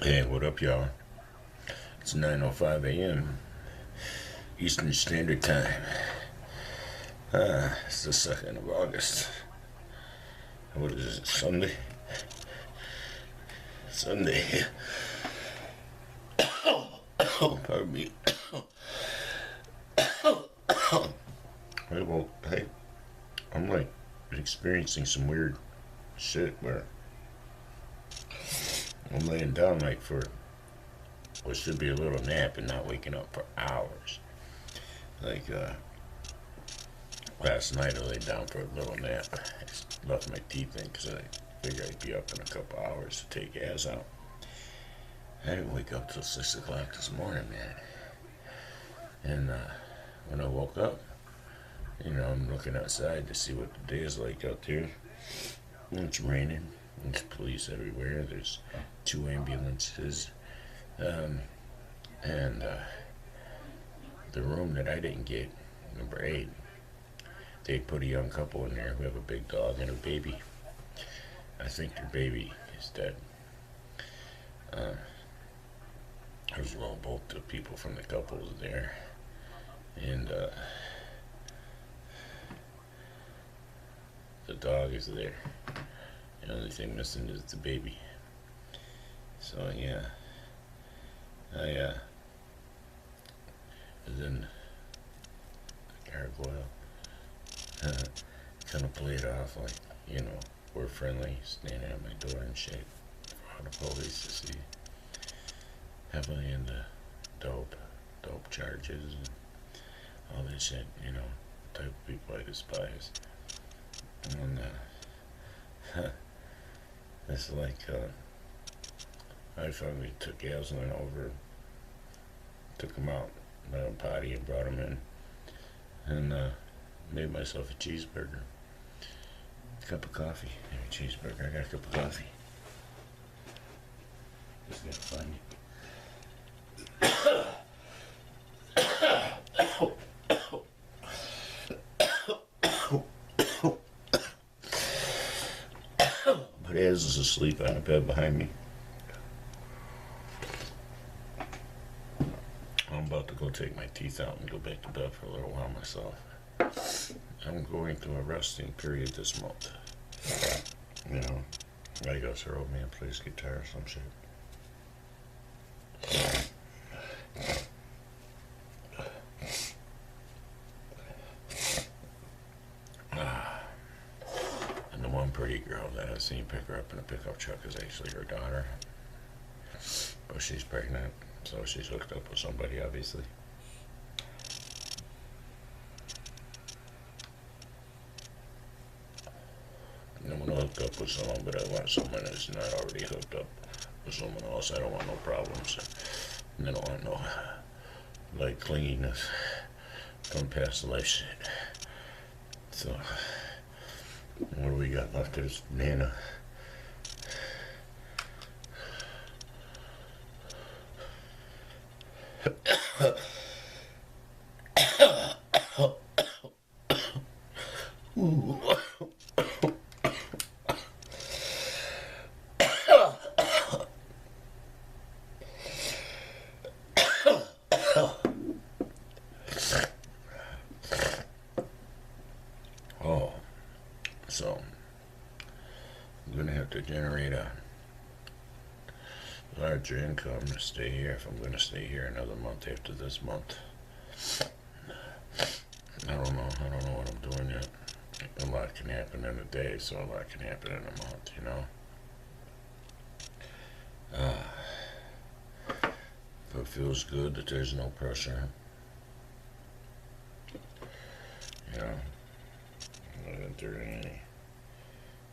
Hey, what up, y'all? It's 9:05 a.m. Eastern Standard Time. It's the 2nd of August. What is it, Sunday? Sunday. Pardon me. Hey, I'm like experiencing some weird shit where I'm laying down like for what should be a little nap and not waking up for hours. Like, last night I laid down for a little nap. I left my teeth in because I figured I'd be up in a couple hours to take ass out. I didn't wake up till 6 o'clock this morning, man. And when I woke up, I'm looking outside to see what the day is like out there. And it's raining. There's police everywhere. There's 2 ambulances. And the room that I didn't get, number 8, they put a young couple in there who have a big dog and a baby. I think their baby is dead. Both the people from the couple was there. And the dog is there. The only thing missing is the baby. So yeah, I was in the gargoyle. Kind of played off like, we're friendly, standing at my door and shit for all the police to see. Heavily into dope charges and all that shit, the type of people I despise. And it's like I finally took Aslan over, took him out, let him potty and brought him in, and made myself a cheeseburger, cup of coffee, and a cheeseburger. I got a cup of coffee. Just gotta find it. But Az is asleep on the bed behind me. I'm about to go take my teeth out and go back to bed for a little while myself. I'm going through a resting period this month. I guess her old man plays guitar or some shit. And the one pretty girl that I've seen pick her up in a pickup truck is actually her daughter. But she's pregnant, so she's hooked up with somebody, obviously. I'm gonna hook up with someone, but I want someone that's not already hooked up with someone else. I don't want no problems. And I don't want no, like, clinginess from past life shit. So, what do we got left? There's Nana. Oh, so I'm gonna have to generate a larger income to stay here if I'm gonna stay here another month after this month. I don't know what I'm doing yet. A lot can happen in a day, so a lot can happen in a month, But it feels good that there's no pressure. Not that there ain't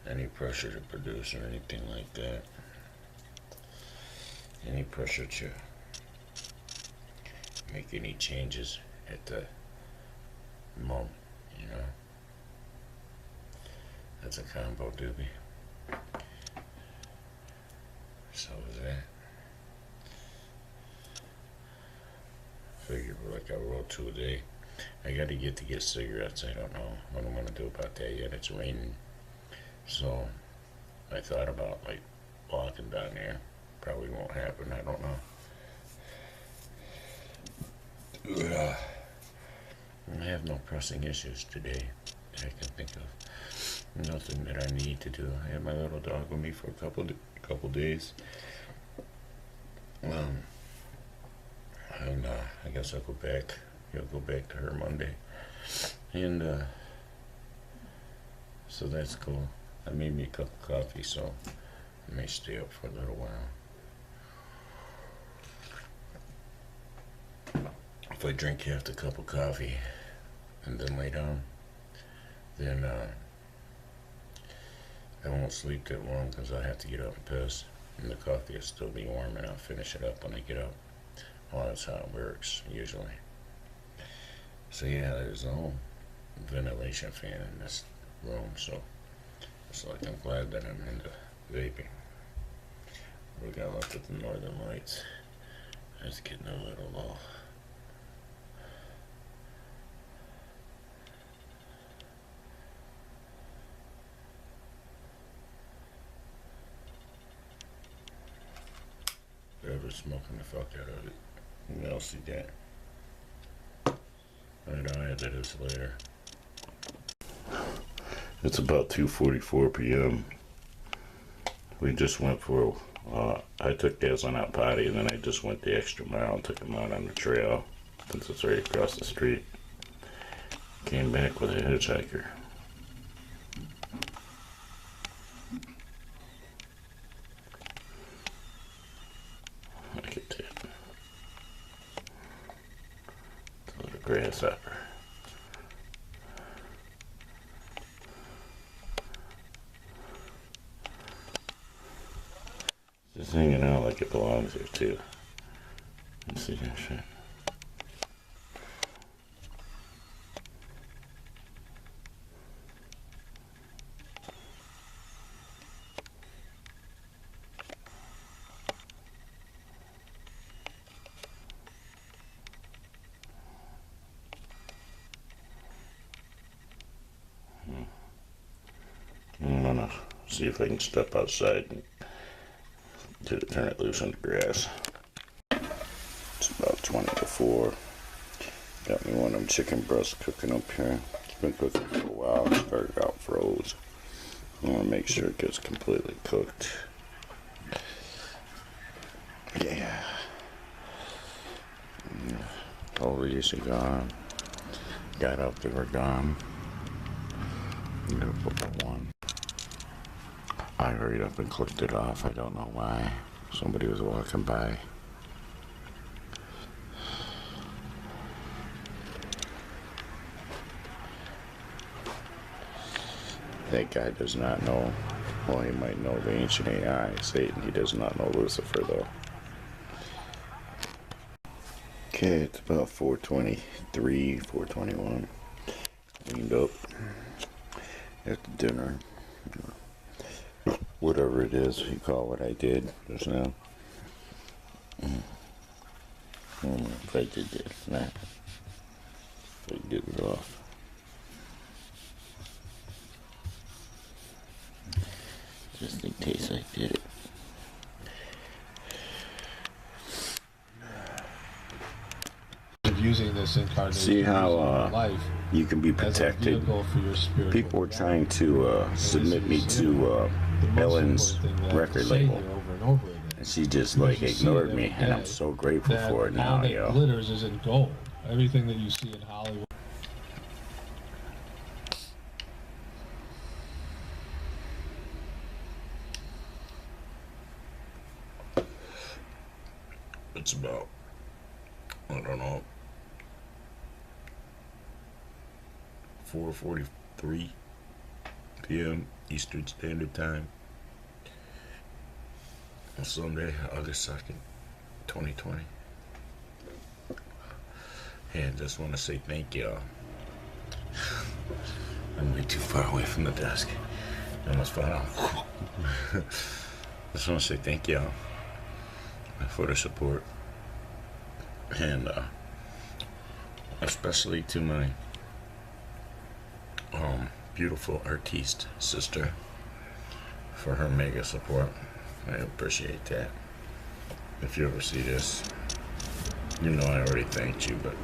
any pressure to produce or anything like that. Any pressure to make any changes at the moment, That's a combo doobie. So is that. Figure like I roll 2 a day. I gotta get cigarettes. I don't know what I'm gonna do about that yet. It's raining. So I thought about like walking down there probably won't happen. I don't know. I have no pressing issues today that I can think of. Nothing that I need to do. I had my little dog with me for a couple days. And I guess I'll go back. He'll go back to her Monday, and so that's cool. I made me a cup of coffee, so I may stay up for a little while. If I drink half the cup of coffee and then lay down, then I won't sleep that long because I have to get up and piss, and the coffee will still be warm, and I'll finish it up when I get up. Well, that's how it works usually. So yeah, there's no ventilation fan in this room, so it's like I'm glad that I'm into vaping. We got left with the northern lights. It's getting a little low. They're smoking the fuck out of it. You all see that? I'll add this later. It's about 2:44 p.m. We just went for, I took Gazlan out potty, and then I just went the extra mile and took him out on the trail, since it's right across the street. Came back with a hitchhiker. Look at that. It's a little grasshopper. Just hanging out like it belongs here too. Let's see that shit. I'm gonna see if I can step outside and turn it loose on the grass. It's about 20 to 4. Got me one of them chicken breasts cooking up here. It's been cooking for a while. It started out froze. I want to make sure it gets completely cooked. Yeah. All these are gone. Got up, they were gone. I'm gonna put one. I hurried up and clicked it off. I don't know why. Somebody was walking by. That guy does not know. Well, he might know the ancient AI, Satan. He does not know Lucifer, though. Okay, it's about 4:23, 4:21. Cleaned up after dinner. Whatever it is, you call what I did just now. If I did this, nah. If I did it off. Just in case I did it. Using this incarnation. See how life you can be protected. People were trying to submit me to Ellen's record label, and she just like ignored me, and I'm so grateful for it now, yo. Glitters isn't gold. Everything that you see in Hollywood. It's about, I don't know, 4:43 p.m. Eastern Standard Time on Sunday, August 2nd, 2020. And just want to say thank y'all. I'm way too far away from the desk. I almost fell out. Just want to say thank y'all for the support. And especially to my beautiful artiste sister for her mega support. I appreciate that. if you ever see this, you know I already thanked you, but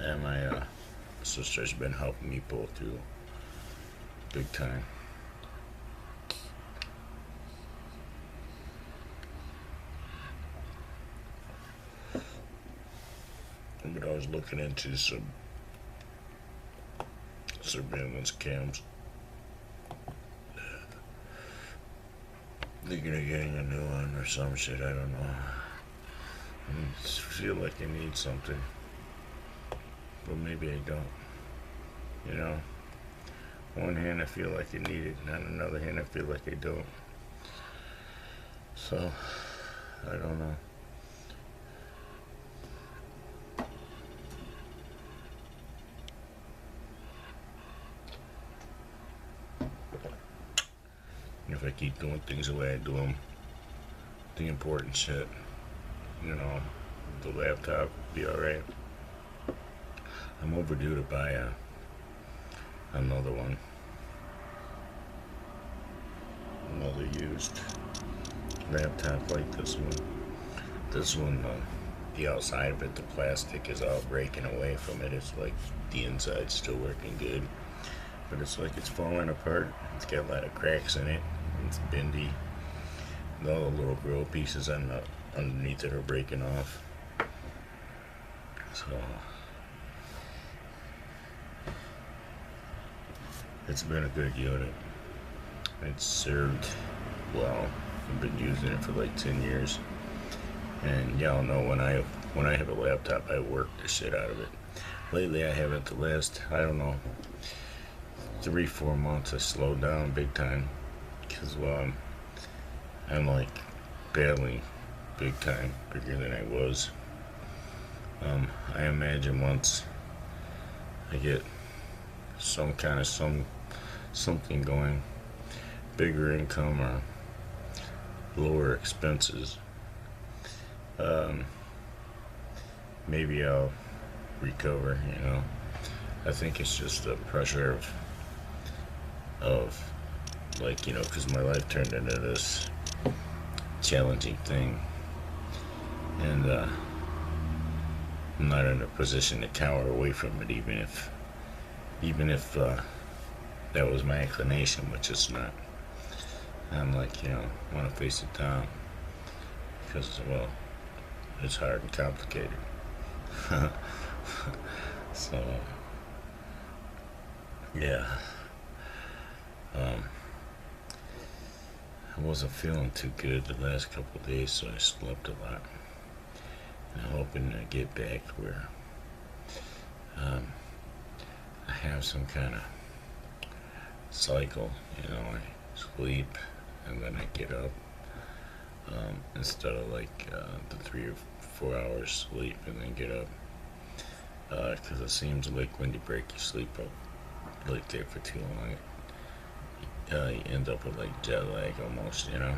and my sister's been helping me pull through big time. But I was looking into some surveillance cams. Thinking of getting a new one or some shit, I don't know. I just feel like I need something. But maybe I don't. You know? One hand I feel like I need it, and on another hand I feel like I don't. So, I don't know. If I keep doing things the way I do them, the important shit, you know, the laptop will be alright. I'm overdue to buy another one. Another used laptop like this one. This one, the outside of it, the plastic is all breaking away from it. It's like the inside's still working good, but it's like it's falling apart. It's got a lot of cracks in it. It's bendy. And all the little grill pieces underneath it are breaking off. So it's been a good unit. It's served well. I've been using it for like 10 years. And y'all know when I have a laptop, I work the shit out of it. Lately I haven't. The last, I don't know, 3-4 months I slowed down big time. Because, well, I'm like battling big time, bigger than I was. I imagine once I get some kind of something going, bigger income or lower expenses, maybe I'll recover, you know. I think it's just the pressure of like, you know, because my life turned into this challenging thing, and I'm not in a position to cower away from it, even if that was my inclination, which it's not. I'm like, you know, I want to face it down because, well, it's hard and complicated. So, yeah. I wasn't feeling too good the last couple of days, so I slept a lot. And I'm hoping to get back to where I have some kind of cycle, you know, I sleep and then I get up, instead of like the 3 or 4 hours sleep and then get up, because it seems like when you break your sleep up like that for too long, you end up with like jet lag almost, you know.